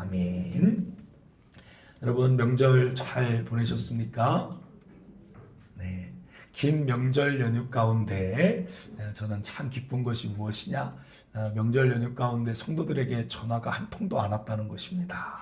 아멘. 여러분 명절 잘 보내셨습니까? 네. 긴 명절 연휴 가운데 저는 참 기쁜 것이 무엇이냐? 명절 연휴 가운데 성도들에게 전화가 한 통도 안 왔다는 것입니다.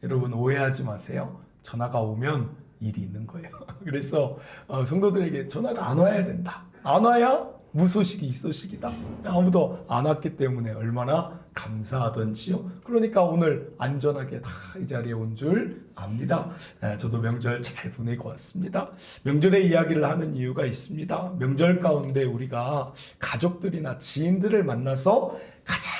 여러분 오해하지 마세요. 전화가 오면 일이 있는 거예요. 그래서 성도들에게 전화가 안 와야 된다. 안 와야 무소식이 있소식이다. 아무도 안 왔기 때문에 얼마나 감사하던지요. 그러니까 오늘 안전하게 다 이 자리에 온 줄 압니다. 저도 명절 잘 보내고 왔습니다. 명절의 이야기를 하는 이유가 있습니다. 명절 가운데 우리가 가족들이나 지인들을 만나서 가장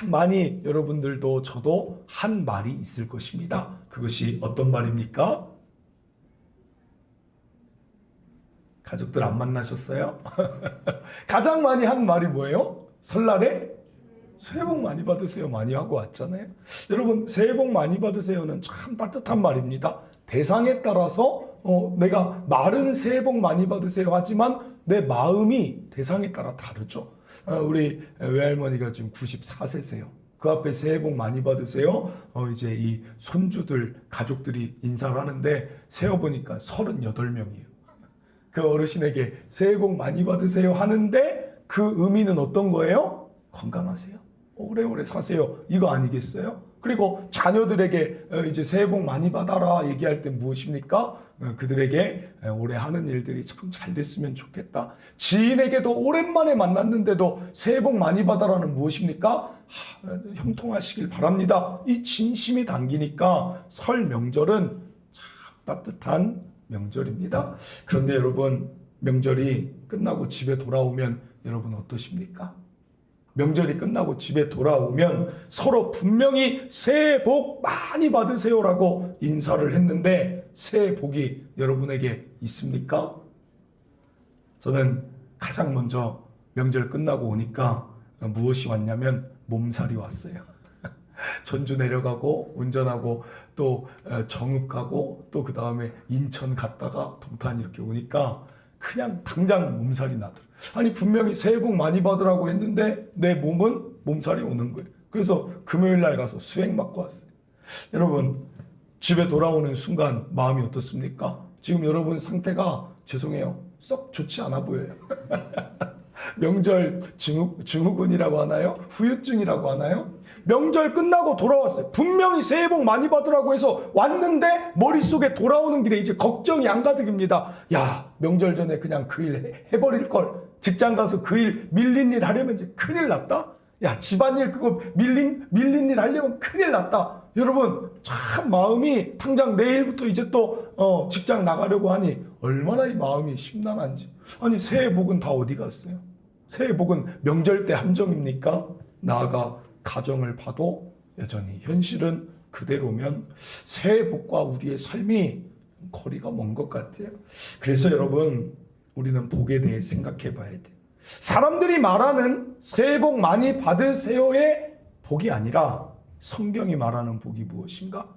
많이 여러분들도 저도 한 말이 있을 것입니다. 그것이 어떤 말입니까? 가족들 안 만나셨어요? 가장 많이 한 말이 뭐예요? 설날에 새해 복 많이 받으세요 많이 하고 왔잖아요. 여러분 새해 복 많이 받으세요는 참 따뜻한 말입니다. 대상에 따라서 내가 말은 새해 복 많이 받으세요 하지만 내 마음이 대상에 따라 다르죠. 우리 외할머니가 지금 94세세요. 그 앞에 새해 복 많이 받으세요. 이제 이 손주들 가족들이 인사를 하는데 세어보니까 38명이에요. 그 어르신에게 새해 복 많이 받으세요 하는데 그 의미는 어떤 거예요? 건강하세요. 오래오래 사세요. 이거 아니겠어요? 그리고 자녀들에게 이제 새해 복 많이 받아라 얘기할 때 무엇입니까? 그들에게 올해 하는 일들이 참 잘 됐으면 좋겠다. 지인에게도 오랜만에 만났는데도 새해 복 많이 받아라는 무엇입니까? 형통하시길 바랍니다. 이 진심이 담기니까 설 명절은 참 따뜻한 명절입니다. 그런데 여러분 명절이 끝나고 집에 돌아오면 여러분 어떠십니까? 명절이 끝나고 집에 돌아오면 서로 분명히 새해 복 많이 받으세요라고 인사를 했는데 새해 복이 여러분에게 있습니까? 저는 가장 먼저 명절 끝나고 오니까 무엇이 왔냐면 몸살이 왔어요. 전주 내려가고 운전하고 또 정읍 가고 또 그 다음에 인천 갔다가 동탄 이렇게 오니까 그냥 당장 몸살이 나더라고요. 아니 분명히 새해 복 많이 받으라고 했는데 내 몸은 몸살이 오는 거예요. 그래서 금요일 날 가서 수액 맞고 왔어요. 여러분 집에 돌아오는 순간 마음이 어떻습니까? 지금 여러분 상태가 죄송해요. 썩 좋지 않아 보여요. 명절 증후군이라고 하나요? 후유증이라고 하나요? 명절 끝나고 돌아왔어요. 분명히 새해 복 많이 받으라고 해서 왔는데 머릿속에 돌아오는 길에 이제 걱정이 안가득입니다. 야, 명절 전에 그냥 그 일 해버릴 걸. 직장 가서 그 일 밀린 일 하려면 이제 큰일 났다. 야, 집안일 그거 밀린 일 하려면 큰일 났다. 여러분 참 마음이 당장 내일부터 이제 또 직장 나가려고 하니 얼마나 이 마음이 심란한지. 아니 새해 복은 다 어디 갔어요? 새해 복은 명절 때 함정입니까? 나아가 가정을 봐도 여전히 현실은 그대로면 새해 복과 우리의 삶이 거리가 먼 것 같아요. 그래서 여러분 우리는 복에 대해 생각해 봐야 돼요. 사람들이 말하는 새해 복 많이 받으세요의 복이 아니라 성경이 말하는 복이 무엇인가?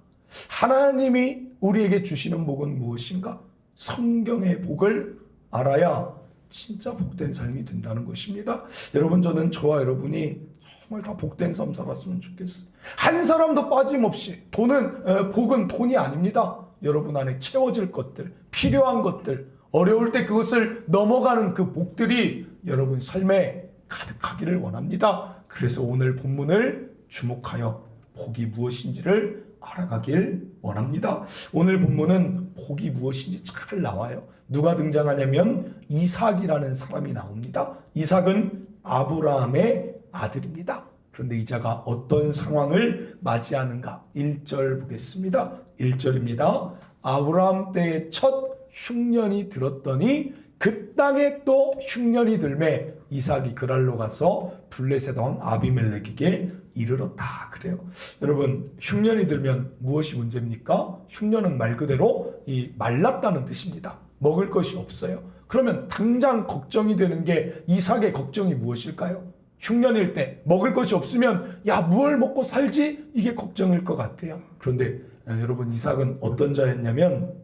하나님이 우리에게 주시는 복은 무엇인가? 성경의 복을 알아야 진짜 복된 삶이 된다는 것입니다. 여러분 저는 저와 여러분이 정말 다 복된 삶 살았으면 좋겠어요. 한 사람도 빠짐없이 복은 돈이 아닙니다. 여러분 안에 채워질 것들, 필요한 것들, 어려울 때 그것을 넘어가는 그 복들이 여러분 삶에 가득하기를 원합니다. 그래서 오늘 본문을 주목하여 복이 무엇인지를 알아가길 원합니다. 오늘 본문은 복이 무엇인지 잘 나와요. 누가 등장하냐면 이삭이라는 사람이 나옵니다. 이삭은 아브라함의 아들입니다. 그런데 이 자가 어떤 상황을 맞이하는가? 1절 보겠습니다. 1절입니다. 아브라함 때의 첫 흉년이 들었더니 그 땅에 또 흉년이 들매 이삭이 그랄로 가서 블레셋 왕 아비멜렉에게 이르렀다. 그래요. 여러분 흉년이 들면 무엇이 문제입니까? 흉년은 말 그대로 이 말랐다는 뜻입니다. 먹을 것이 없어요. 그러면 당장 걱정이 되는 게 이삭의 걱정이 무엇일까요? 흉년일 때 먹을 것이 없으면 야 뭘 먹고 살지? 이게 걱정일 것 같아요. 그런데 여러분 이삭은 어떤 자였냐면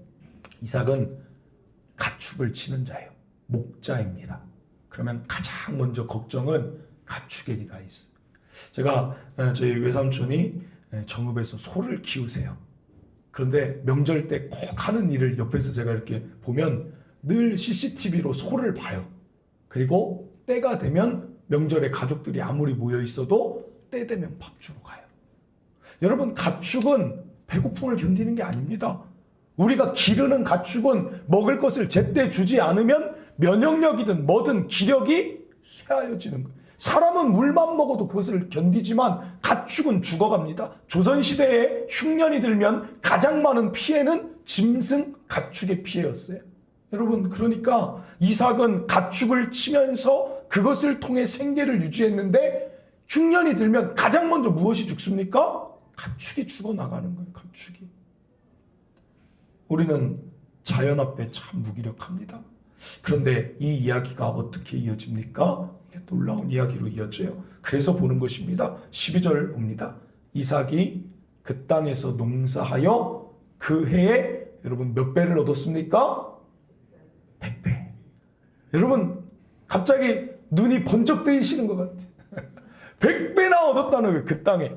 이삭은 가축을 치는 자예요. 목자입니다. 그러면 가장 먼저 걱정은 가축에게 가 있어요. 제가 저희 외삼촌이 정읍에서 소를 키우세요. 그런데 명절 때 꼭 하는 일을 옆에서 제가 이렇게 보면 늘 CCTV로 소를 봐요. 그리고 때가 되면 명절에 가족들이 아무리 모여 있어도 때 되면 밥 주러 가요. 여러분, 가축은 배고픔을 견디는 게 아닙니다. 우리가 기르는 가축은 먹을 것을 제때 주지 않으면 면역력이든 뭐든 기력이 쇠하여지는 거예요. 사람은 물만 먹어도 그것을 견디지만 가축은 죽어갑니다. 조선시대에 흉년이 들면 가장 많은 피해는 짐승, 가축의 피해였어요. 여러분, 그러니까 이삭은 가축을 치면서 그것을 통해 생계를 유지했는데 흉년이 들면 가장 먼저 무엇이 죽습니까? 가축이 죽어나가는 거예요. 가축이. 우리는 자연 앞에 참 무기력합니다. 그런데 이 이야기가 어떻게 이어집니까? 이게 놀라운 이야기로 이어져요. 그래서 보는 것입니다. 12절 봅니다. 이삭이 그 땅에서 농사하여 그 해에 여러분 몇 배를 얻었습니까? 100배. 여러분 갑자기 눈이 번쩍 뜨이시는 것 같아요. 100배나 얻었다는 거예요. 그 땅에.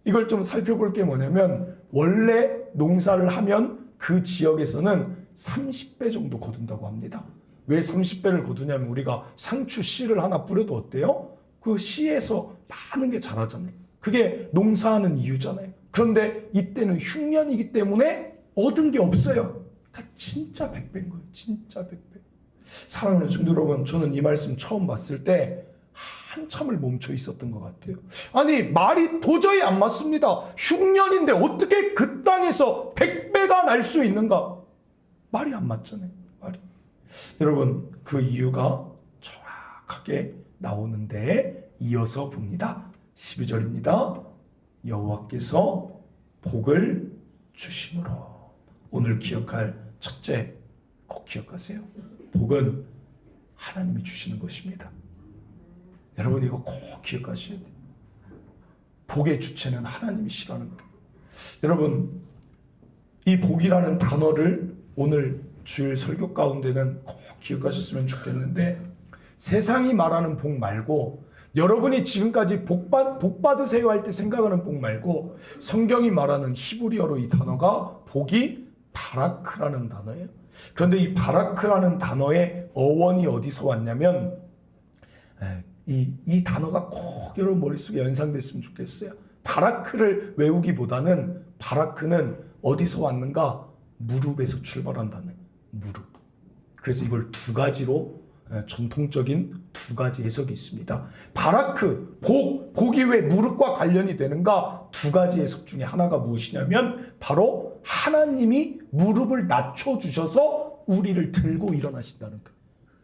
이걸 좀 살펴볼 게 뭐냐면 원래 농사를 하면 그 지역에서는 30배 정도 거둔다고 합니다. 왜 30배를 거두냐면 우리가 상추 씨를 하나 뿌려도 어때요? 그 씨에서 많은 게 자라잖아요. 그게 농사하는 이유잖아요. 그런데 이때는 흉년이기 때문에 얻은 게 없어요. 그러니까 진짜 100배인 거예요. 진짜 100배. 사랑하는 성도 여러분, 저는 이 말씀 처음 봤을 때 한참을 멈춰 있었던 것 같아요. 아니, 말이 도저히 안 맞습니다. 흉년인데 어떻게 그 땅에서 100배가 날 수 있는가? 말이 안 맞잖아요. 말이. 여러분, 그 이유가 정확하게 나오는데 이어서 봅니다. 12절입니다. 여호와께서 복을 주심으로. 오늘 기억할 첫째, 꼭 기억하세요. 복은 하나님이 주시는 것입니다. 여러분 이거 꼭 기억하셔야 돼요. 복의 주체는 하나님이시라는 거예요. 여러분 이 복이라는 단어를 오늘 주일 설교 가운데는 꼭 기억하셨으면 좋겠는데 세상이 말하는 복 말고 여러분이 지금까지 복 받으세요 할 때 생각하는 복 말고 성경이 말하는 히브리어로 이 단어가 복이 바라크라는 단어예요. 그런데 이 바라크라는 단어의 어원이 어디서 왔냐면 이 단어가 꼭 여러분 머릿속에 연상됐으면 좋겠어요. 바라크를 외우기보다는 바라크는 어디서 왔는가? 무릎에서 출발한 단어예요. 무릎. 그래서 이걸 두 가지로 전통적인 두 가지 해석이 있습니다. 바라크, 복이 왜 무릎과 관련이 되는가? 두 가지 해석 중에 하나가 무엇이냐면 바로 하나님이 무릎을 낮춰주셔서 우리를 들고 일어나신다는 거예요.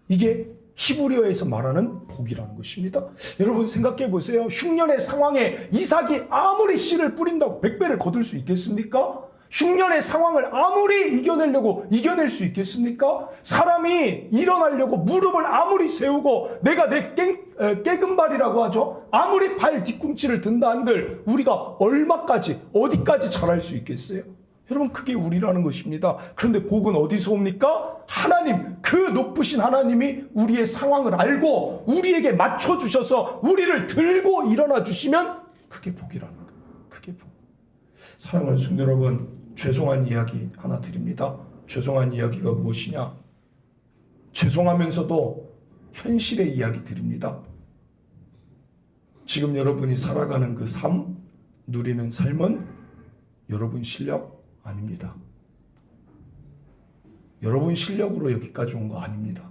이게 히브리어에서 말하는 복이라는 것입니다. 여러분 생각해 보세요. 흉년의 상황에 이삭이 아무리 씨를 뿌린다고 100배를 거둘 수 있겠습니까? 흉년의 상황을 아무리 이겨낼 수 있겠습니까? 사람이 일어나려고 무릎을 아무리 세우고 내가 내 깨금발이라고 하죠. 아무리 발 뒤꿈치를 든다 한들 우리가 어디까지 잘할 수 있겠어요? 여러분 그게 우리라는 것입니다. 그런데 복은 어디서 옵니까? 하나님, 그 높으신 하나님이 우리의 상황을 알고 우리에게 맞춰주셔서 우리를 들고 일어나 주시면 그게 복이라는 거예요. 그게 복. 사랑하는 성도 여러분, 죄송한 이야기 하나 드립니다. 죄송한 이야기가 무엇이냐? 죄송하면서도 현실의 이야기 드립니다. 지금 여러분이 살아가는 그 삶, 누리는 삶은 여러분 실력 아닙니다. 여러분 실력으로 여기까지 온 거 아닙니다.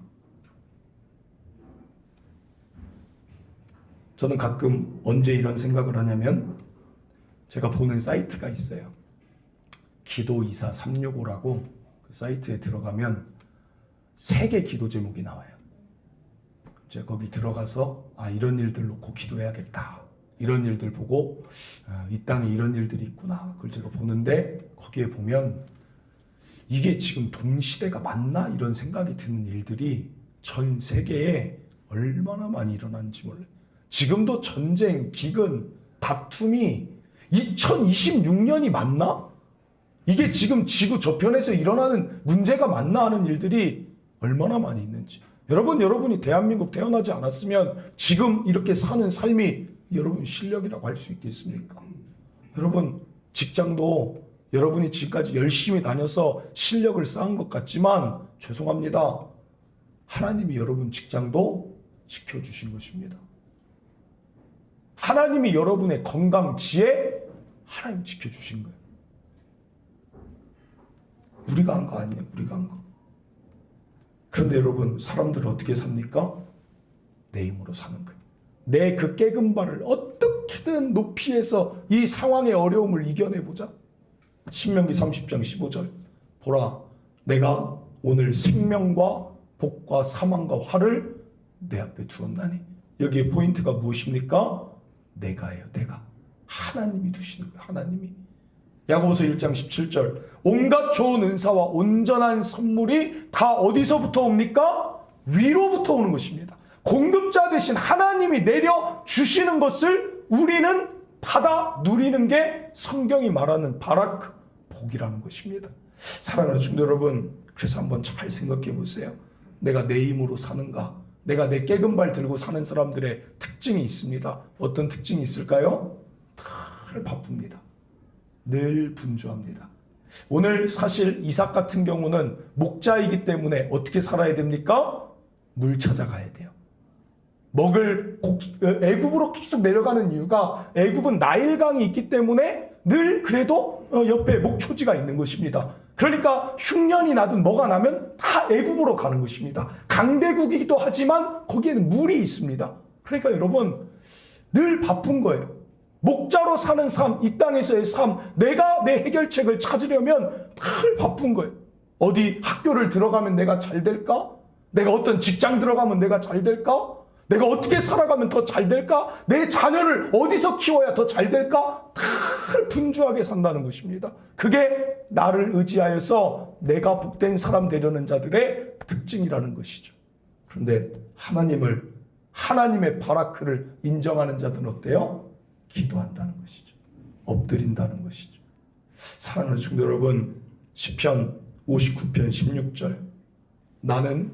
저는 가끔 언제 이런 생각을 하냐면 제가 보는 사이트가 있어요. 기도24 365라고 그 사이트에 들어가면 3개 기도 제목이 나와요. 제가 거기 들어가서 이런 일들 놓고 기도해야겠다. 이런 일들 보고 이 땅에 이런 일들이 있구나. 그걸 제가 보는데 거기에 보면 이게 지금 동시대가 맞나? 이런 생각이 드는 일들이 전 세계에 얼마나 많이 일어나는지 몰라요. 지금도 전쟁, 기근, 다툼이 2026년이 맞나? 이게 지금 지구 저편에서 일어나는 문제가 맞나 하는 일들이 얼마나 많이 있는지. 여러분이 대한민국 태어나지 않았으면 지금 이렇게 사는 삶이 여러분 실력이라고 할 수 있겠습니까? 여러분, 직장도 여러분이 지금까지 열심히 다녀서 실력을 쌓은 것 같지만 죄송합니다. 하나님이 여러분 직장도 지켜주신 것입니다. 하나님이 여러분의 건강, 지혜, 하나님 지켜주신 거예요. 우리가 한 거 아니에요. 우리가 한 거. 그런데 여러분, 사람들은 어떻게 삽니까? 내 힘으로 사는 거예요. 내 그 깨금 발을 어떻게든 높이해서 이 상황의 어려움을 이겨내보자. 신명기 30장 15절. 보라, 내가 오늘 생명과 복과 사망과 화를 내 앞에 두었나니. 여기에 포인트가 무엇입니까? 내가예요. 내가. 하나님이 두시는 거예요. 하나님이. 야고보서 1장 17절. 온갖 좋은 은사와 온전한 선물이 다 어디서부터 옵니까? 위로부터 오는 것입니다. 공급자 대신 하나님이 내려 주시는 것을 우리는 받아 누리는 게 성경이 말하는 바라크, 복이라는 것입니다. 사랑하는 성도 여러분, 그래서 한번 잘 생각해 보세요. 내가 내 힘으로 사는가? 내가 내 깨금발 들고 사는 사람들의 특징이 있습니다. 어떤 특징이 있을까요? 늘 바쁩니다. 늘 분주합니다. 오늘 사실 이삭 같은 경우는 목자이기 때문에 어떻게 살아야 됩니까? 물 찾아가야 돼요. 먹을 애굽으로 계속 내려가는 이유가 애굽은 나일강이 있기 때문에 늘 그래도 옆에 목초지가 있는 것입니다. 그러니까 흉년이 나든 뭐가 나면 다 애굽으로 가는 것입니다. 강대국이기도 하지만 거기에는 물이 있습니다. 그러니까 여러분 늘 바쁜 거예요. 목자로 사는 삶, 이 땅에서의 삶, 내가 내 해결책을 찾으려면 늘 바쁜 거예요. 어디 학교를 들어가면 내가 잘 될까? 내가 어떤 직장 들어가면 내가 잘 될까? 내가 어떻게 살아가면 더 잘 될까? 내 자녀를 어디서 키워야 더 잘 될까? 늘 분주하게 산다는 것입니다. 그게 나를 의지하여서 내가 복된 사람 되려는 자들의 특징이라는 것이죠. 그런데 하나님의 바라크를 인정하는 자들은 어때요? 기도한다는 것이죠. 엎드린다는 것이죠. 사랑하는 성도 여러분, 시편 59편 16절. 나는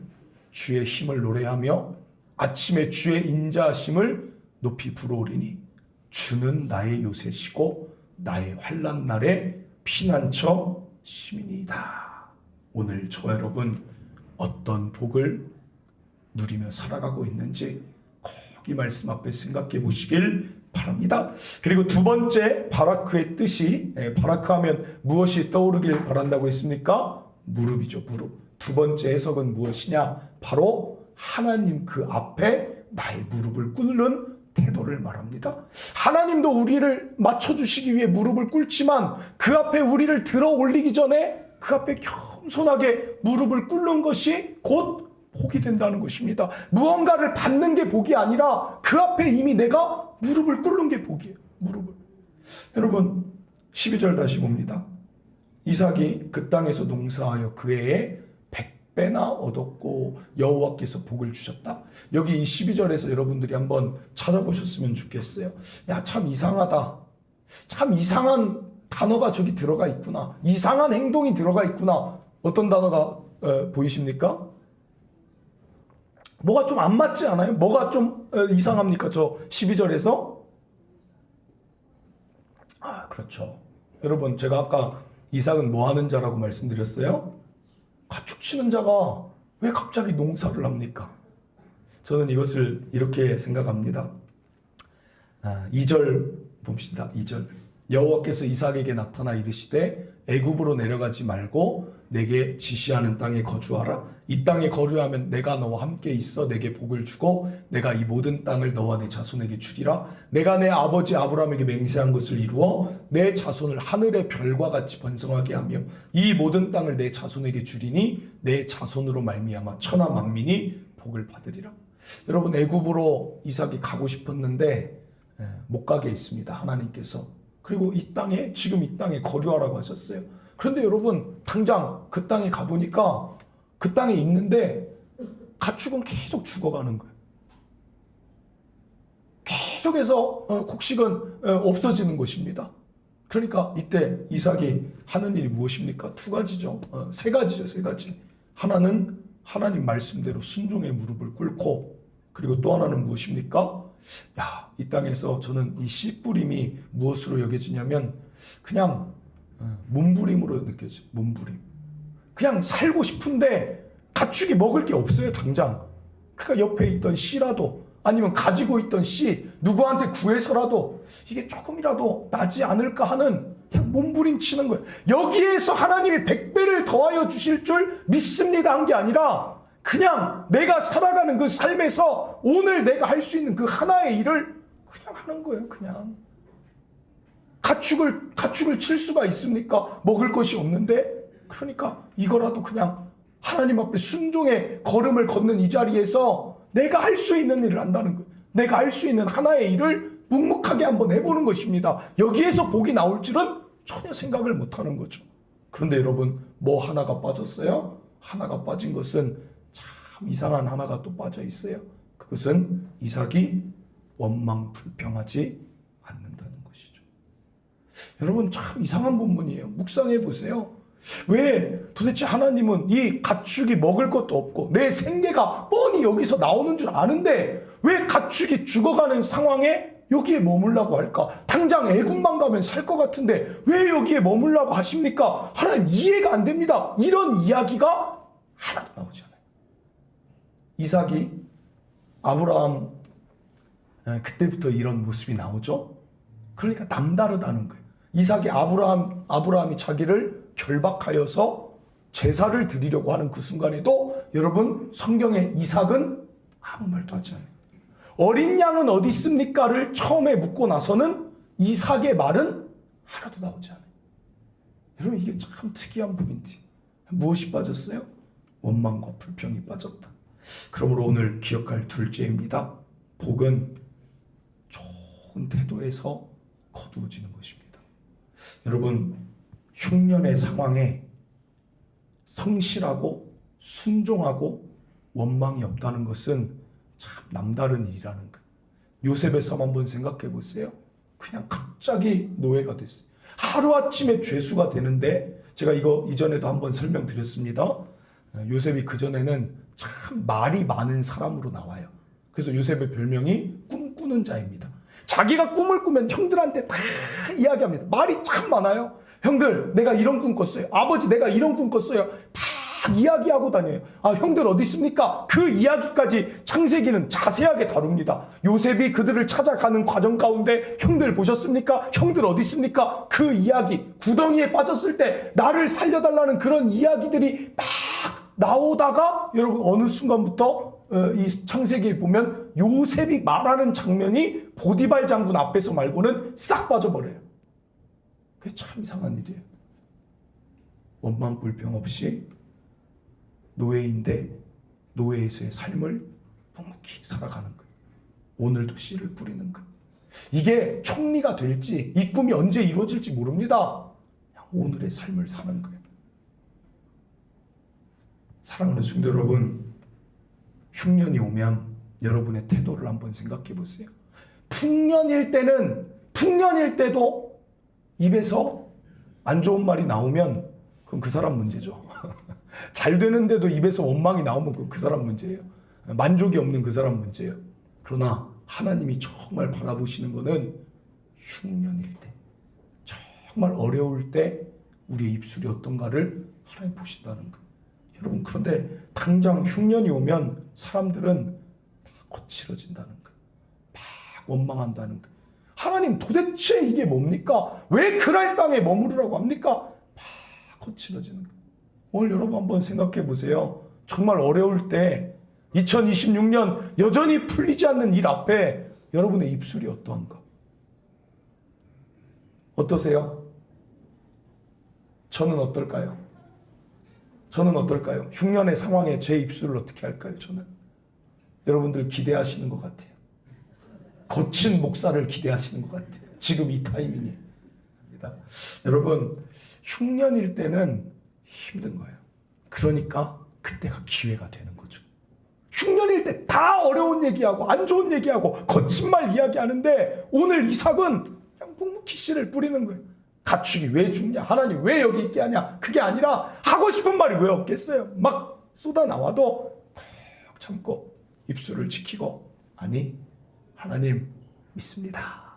주의 힘을 노래하며 아침에 주의 인자하심을 높이 부르오리니 주는 나의 요새시고 나의 환난 날의 피난처 시민이다. 오늘 저와 여러분 어떤 복을 누리며 살아가고 있는지 꼭 이 말씀 앞에 생각해 보시길 바랍니다. 그리고 두 번째 바라크의 뜻이, 바라크 하면 무엇이 떠오르길 바란다고 했습니까? 무릎이죠. 무릎. 두 번째 해석은 무엇이냐? 바로 하나님 그 앞에 나의 무릎을 꿇는 태도를 말합니다. 하나님도 우리를 맞춰주시기 위해 무릎을 꿇지만 그 앞에 우리를 들어 올리기 전에 그 앞에 겸손하게 무릎을 꿇는 것이 곧 복이 된다는 것입니다. 무언가를 받는 게 복이 아니라 그 앞에 이미 내가 무릎을 꿇는 게 복이에요. 무릎을. 여러분 12절 다시 봅니다. 이삭이 그 땅에서 농사하여 그 해에 100배나 얻었고 여호와께서 복을 주셨다. 여기 이 12절에서 여러분들이 한번 찾아보셨으면 좋겠어요. 야, 참 이상하다. 참 이상한 단어가 저기 들어가 있구나. 이상한 행동이 들어가 있구나. 어떤 단어가 보이십니까? 뭐가 좀 안 맞지 않아요? 뭐가 좀 이상합니까? 저 12절에서? 아, 그렇죠. 여러분, 제가 아까 이삭은 뭐 하는 자라고 말씀드렸어요? 가축 치는 자가 왜 갑자기 농사를 합니까? 저는 이것을 이렇게 생각합니다. 2절 봅시다. 2절. 여호와께서 이삭에게 나타나 이르시되 애굽으로 내려가지 말고 내게 지시하는 땅에 거주하라. 이 땅에 거주하면 내가 너와 함께 있어 내게 복을 주고 내가 이 모든 땅을 너와 내 자손에게 주리라. 내가 내 아버지 아브라함에게 맹세한 것을 이루어 내 자손을 하늘의 별과 같이 번성하게 하며 이 모든 땅을 내 자손에게 주리니 내 자손으로 말미암아 천하 만민이 복을 받으리라. 여러분 애굽으로 이삭이 가고 싶었는데 못 가게 있습니다. 하나님께서. 그리고 지금 이 땅에 거주하라고 하셨어요. 그런데 여러분 당장 그 땅에 가보니까 그 땅에 있는데 가축은 계속 죽어가는 거예요. 계속해서 곡식은 없어지는 것입니다. 그러니까 이때 이삭이 하는 일이 무엇입니까? 두 가지죠. 세 가지죠. 세 가지. 하나는 하나님 말씀대로 순종의 무릎을 꿇고, 그리고 또 하나는 무엇입니까? 야, 이 땅에서 저는 이 씨 뿌림이 무엇으로 여겨지냐면 그냥 몸부림으로 느껴져요. 몸부림. 그냥 살고 싶은데 가축이 먹을 게 없어요, 당장. 그러니까 옆에 있던 씨라도 아니면 가지고 있던 씨 누구한테 구해서라도 이게 조금이라도 나지 않을까 하는 그냥 몸부림치는 거예요. 여기에서 하나님이 100배를 더하여 주실 줄 믿습니다 한 게 아니라 그냥 내가 살아가는 그 삶에서 오늘 내가 할 수 있는 그 하나의 일을 그냥 하는 거예요. 그냥 가축을 칠 수가 있습니까? 먹을 것이 없는데. 그러니까 이거라도 그냥 하나님 앞에 순종의 걸음을 걷는 이 자리에서 내가 할 수 있는 일을 한다는 거예요. 내가 할 수 있는 하나의 일을 묵묵하게 한번 해보는 것입니다. 여기에서 복이 나올 줄은 전혀 생각을 못하는 거죠. 그런데 여러분, 뭐 하나가 빠졌어요? 하나가 빠진 것은 참 이상한 하나가 또 빠져 있어요. 그것은 이삭이 원망 불평하지 않는다는 것이죠. 여러분, 참 이상한 본문이에요. 묵상해 보세요. 왜 도대체 하나님은 이 가축이 먹을 것도 없고 내 생계가 뻔히 여기서 나오는 줄 아는데 왜 가축이 죽어가는 상황에 여기에 머물라고 할까? 당장 애굽만 가면 살 것 같은데 왜 여기에 머물라고 하십니까? 하나님 이해가 안 됩니다. 이런 이야기가 하나도 나오지 않아요. 이삭이 아브라함 그때부터 이런 모습이 나오죠. 그러니까 남다르다는 거예요. 이삭이 아브라함이 자기를 결박하여서 제사를 드리려고 하는 그 순간에도 여러분 성경에 이삭은 아무 말도 하지 않아요. 어린 양은 어디 있습니까를 처음에 묻고 나서는 이삭의 말은 하나도 나오지 않아요. 여러분 이게 참 특이한 포인트. 무엇이 빠졌어요? 원망과 불평이 빠졌다. 그러므로 오늘 기억할 둘째입니다. 복은 좋은 태도에서 거두어지는 것입니다. 여러분 흉년의 상황에 성실하고 순종하고 원망이 없다는 것은 참 남다른 일이라는 거예요. 요셉의 삶 한번 생각해 보세요. 그냥 갑자기 노예가 됐어요. 하루아침에 죄수가 되는데 제가 이거 이전에도 한번 설명드렸습니다. 요셉이 그전에는 참 말이 많은 사람으로 나와요. 그래서 요셉의 별명이 꿈꾸는 자입니다. 자기가 꿈을 꾸면 형들한테 다 이야기합니다. 말이 참 많아요. 형들 내가 이런 꿈 꿨어요. 아버지 내가 이런 꿈 꿨어요. 막 이야기하고 다녀요. 아 형들 어디 있습니까? 그 이야기까지 창세기는 자세하게 다룹니다. 요셉이 그들을 찾아가는 과정 가운데 형들 보셨습니까? 형들 어디 있습니까? 그 이야기 구덩이에 빠졌을 때 나를 살려달라는 그런 이야기들이 막 나오다가 여러분 어느 순간부터 이 창세기에 보면 요셉이 말하는 장면이 보디발 장군 앞에서 말고는 싹 빠져버려요. 그게 참 이상한 일이에요. 원망 불평 없이 노예인데 노예에서의 삶을 묵묵히 살아가는 거예요. 오늘도 씨를 뿌리는 거예요. 이게 총리가 될지 이 꿈이 언제 이루어질지 모릅니다. 그냥 오늘의 삶을 사는 거예요. 사랑하는 성도 여러분, 흉년이 오면 여러분의 태도를 한번 생각해 보세요. 풍년일 때도 입에서 안 좋은 말이 나오면 그건 그 사람 문제죠. 잘 되는데도 입에서 원망이 나오면 그건 그 사람 문제예요. 만족이 없는 그 사람 문제예요. 그러나 하나님이 정말 바라보시는 것은 흉년일 때, 정말 어려울 때 우리의 입술이 어떤가를 하나님 보신다는 거예요. 여러분 그런데 당장 흉년이 오면 사람들은 다 거칠어진다는 거예요. 막 원망한다는 거예요. 하나님 도대체 이게 뭡니까? 왜 그랄 땅에 머무르라고 합니까? 막 거칠어지는 거예요. 오늘 여러분 한번 생각해 보세요. 정말 어려울 때 2026년 여전히 풀리지 않는 일 앞에 여러분의 입술이 어떠한가? 어떠세요? 저는 어떨까요? 흉년의 상황에 제 입술을 어떻게 할까요? 저는 여러분들 기대하시는 것 같아요. 거친 목사를 기대하시는 것 같아요. 지금 이 타이밍에. 여러분 흉년일 때는 힘든 거예요. 그러니까 그때가 기회가 되는 거죠. 흉년일 때 다 어려운 얘기하고 안 좋은 얘기하고 거친 말 이야기하는데 오늘 이삭은 그냥 묵묵히 씨를 뿌리는 거예요. 가축이 왜 죽냐? 하나님 왜 여기 있게 하냐? 그게 아니라 하고 싶은 말이 왜 없겠어요? 막 쏟아 나와도 꼭 참고 입술을 지키고 아니 하나님 믿습니다.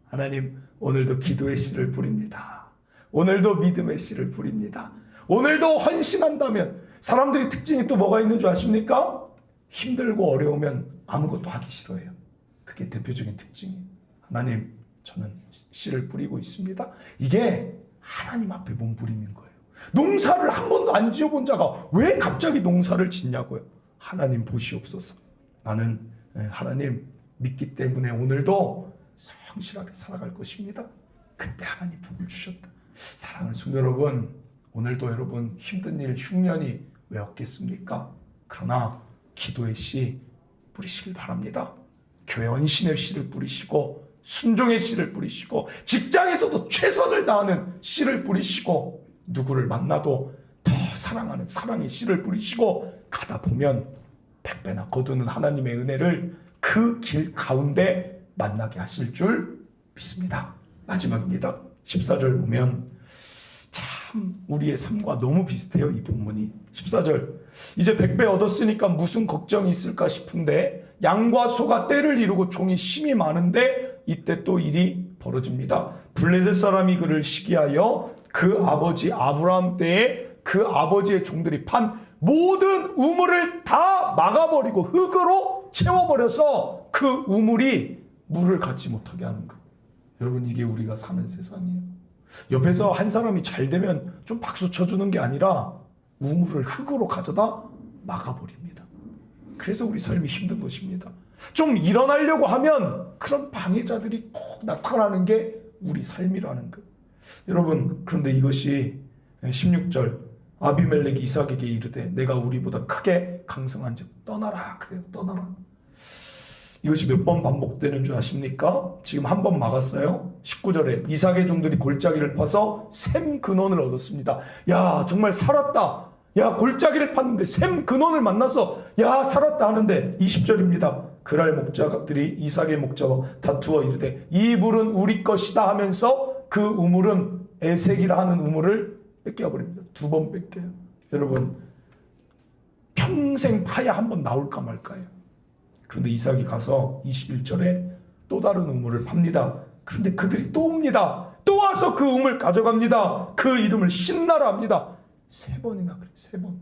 하나님, 오늘도 기도의 씨를 뿌립니다. 오늘도 믿음의 씨를 뿌립니다. 오늘도 헌신한다면 사람들이 특징이 또 뭐가 있는 줄 아십니까? 힘들고 어려우면 아무것도 하기 싫어해요. 그게 대표적인 특징이에요. 하나님, 저는 씨를 뿌리고 있습니다. 이게 하나님 앞에 몸부림인 거예요. 농사를 한 번도 안 지어본 자가 왜 갑자기 농사를 짓냐고요. 하나님 보시옵소서. 나는 하나님 믿기 때문에 오늘도 성실하게 살아갈 것입니다. 그때 하나님 복을 주셨다. 사랑하는 성도 여러분, 오늘도 여러분 힘든 일 흉년이 왜 없겠습니까? 그러나 기도의 씨 뿌리시길 바랍니다. 교회 헌신의 씨를 뿌리시고 순종의 씨를 뿌리시고 직장에서도 최선을 다하는 씨를 뿌리시고 누구를 만나도 더 사랑하는 사랑의 씨를 뿌리시고 가다 보면 100배나 거두는 하나님의 은혜를 그 길 가운데 만나게 하실 줄 믿습니다. 마지막입니다. 14절 보면 참 우리의 삶과 너무 비슷해요. 이 본문이 14절, 이제 100배 얻었으니까 무슨 걱정이 있을까 싶은데 양과 소가 떼를 이루고 종이 심이 많은데 이때 또 일이 벌어집니다. 블레셋 사람이 그를 시기하여 그 아버지 아브라함 때에 그 아버지의 종들이 판 모든 우물을 다 막아버리고 흙으로 채워버려서 그 우물이 물을 갖지 못하게 하는 거. 여러분, 이게 우리가 사는 세상이에요. 옆에서 한 사람이 잘 되면 좀 박수 쳐주는 게 아니라 우물을 흙으로 가져다 막아버립니다. 그래서 우리 삶이 힘든 것입니다. 좀 일어나려고 하면 그런 방해자들이 꼭 나타나는 게 우리 삶이라는 거. 여러분, 그런데 이것이 16절, 아비멜렉이 이삭에게 이르되 내가 우리보다 크게 강성한 즉 떠나라. 그래요. 떠나라. 이것이 몇 번 반복되는 줄 아십니까? 지금 한 번 막았어요. 19절에 이삭의 종들이 골짜기를 파서 샘 근원을 얻었습니다. 야, 정말 살았다. 야, 골짜기를 팠는데 샘 근원을 만나서 야, 살았다 하는데 20절입니다. 그랄 목자들이 이삭의 목자와 다투어 이르되 이 물은 우리 것이다 하면서 그 우물은 에색이라 하는 우물을 뺏겨버립니다. 2번 뺏겨요. 여러분, 평생 파야 한 번 나올까 말까요? 그런데 이삭이 가서 21절에 또 다른 우물을 팝니다. 그런데 그들이 또 옵니다. 또 와서 그 우물 가져갑니다. 그 이름을 신나라 합니다. 3번이나 그래. 3번.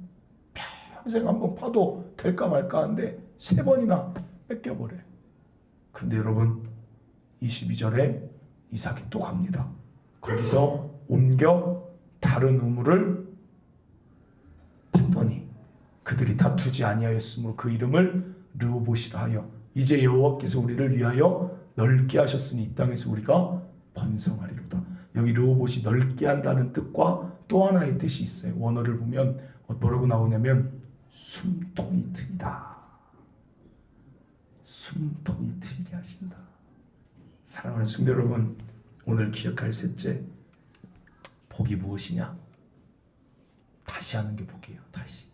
평생 한 번 파도 될까 말까 하는데 3번이나 뺏겨버려요. 그런데 여러분, 22절에 이삭이 또 갑니다. 거기서 옮겨 다른 우물을 팠더니 그들이 다투지 아니하였으므로 그 이름을 르호봇이라 하여 이제 여호와께서 우리를 위하여 넓게 하셨으니 이 땅에서 우리가 번성하리로다. 여기 르호봇이 넓게 한다는 뜻과 또 하나의 뜻이 있어요. 원어를 보면 뭐라고 나오냐면 숨통이 트이다. 숨통이 트이게 하신다. 사랑하는 성도 여러분, 오늘 기억할 셋째, 복이 무엇이냐? 다시 하는 게 복이에요. 다시.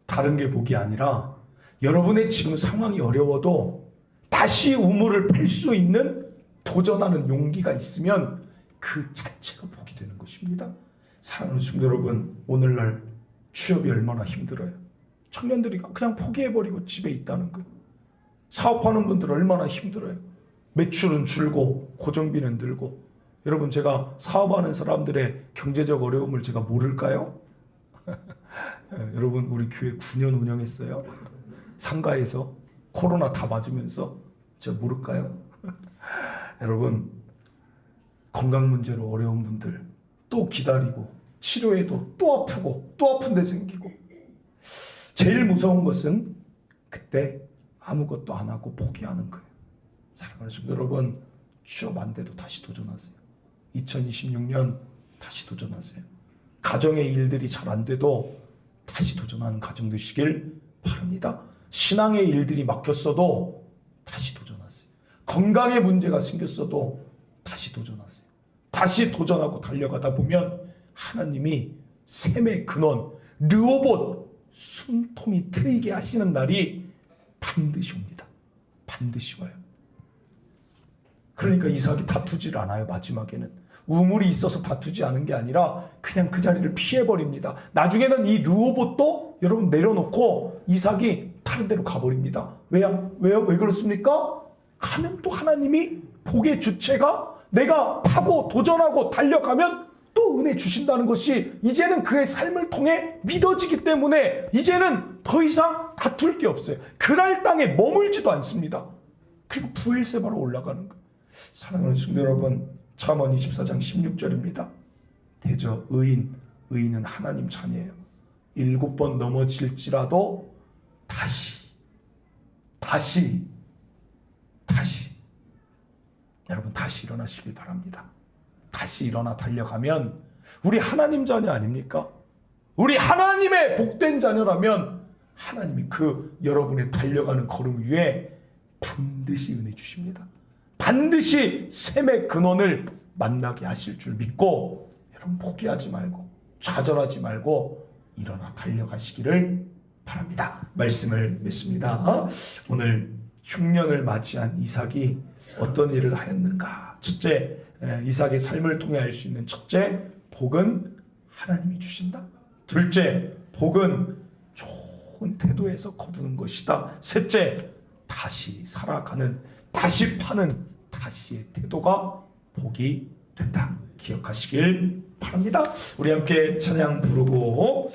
다른 게 복이 아니라 여러분의 지금 상황이 어려워도 다시 우물을 팔 수 있는 도전하는 용기가 있으면 그 자체가 복이 되는 것입니다. 사랑하는 성도 여러분, 오늘날 취업이 얼마나 힘들어요. 청년들이 그냥 포기해버리고 집에 있다는 거예요. 사업하는 분들 얼마나 힘들어요. 매출은 줄고 고정비는 늘고. 여러분, 제가 사업하는 사람들의 경제적 어려움을 제가 모를까요? 여러분, 우리 교회 9년 운영했어요. 상가에서 코로나 다 맞으면서 제가 모를까요? 여러분, 건강 문제로 어려운 분들 또 기다리고 치료해도 또 아프고 또 아픈 데 생기고. 제일 무서운 것은 그때 아무것도 안 하고 포기하는 거예요. 사랑하는 성도 여러분, 취업 안 돼도 다시 도전하세요. 2026년 다시 도전하세요. 가정의 일들이 잘 안 돼도 다시 도전하는 가정 되시길 바랍니다. 신앙의 일들이 막혔어도 다시 도전하세요. 건강에 문제가 생겼어도 다시 도전하세요. 다시 도전하고 달려가다 보면 하나님이 샘의 근원, 르호봇, 숨통이 트이게 하시는 날이 반드시 옵니다. 반드시 와요. 그러니까 이삭이 다투질 않아요. 마지막에는 우물이 있어서 다투지 않은 게 아니라 그냥 그 자리를 피해버립니다. 나중에는 이 르호봇도 여러분 내려놓고 이삭이 다른 데로 가버립니다. 왜요? 왜 그렇습니까? 가면 또 하나님이 복의 주체가 내가 파고 도전하고 달려가면 또 은혜 주신다는 것이 이제는 그의 삶을 통해 믿어지기 때문에 이제는 더 이상 다툴 게 없어요. 그랄 땅에 머물지도 않습니다. 그리고 부엘세바로 올라가는 거예요. 사랑하는 성도 여러분, 잠언 24장 16절입니다. 대저 의인은 하나님 자녀예요. 7번 넘어질지라도 다시 여러분 다시 일어나시길 바랍니다. 다시 일어나 달려가면 우리 하나님 자녀 아닙니까? 우리 하나님의 복된 자녀라면 하나님이 그 여러분의 달려가는 걸음 위에 반드시 은혜 주십니다. 반드시 샘의 근원을 만나게 하실 줄 믿고 여러분 포기하지 말고 좌절하지 말고 일어나 달려가시기를 바랍니다. 말씀을 맺습니다. 오늘 흉년을 맞이한 이삭이 어떤 일을 하였는가? 첫째, 이삭의 삶을 통해 알 수 있는 첫째, 복은 하나님이 주신다. 둘째, 복은 좋은 태도에서 거두는 것이다. 셋째, 다시 살아가는, 다시 파는 다시의 태도가 복이 된다. 기억하시길 바랍니다. 우리 함께 찬양 부르고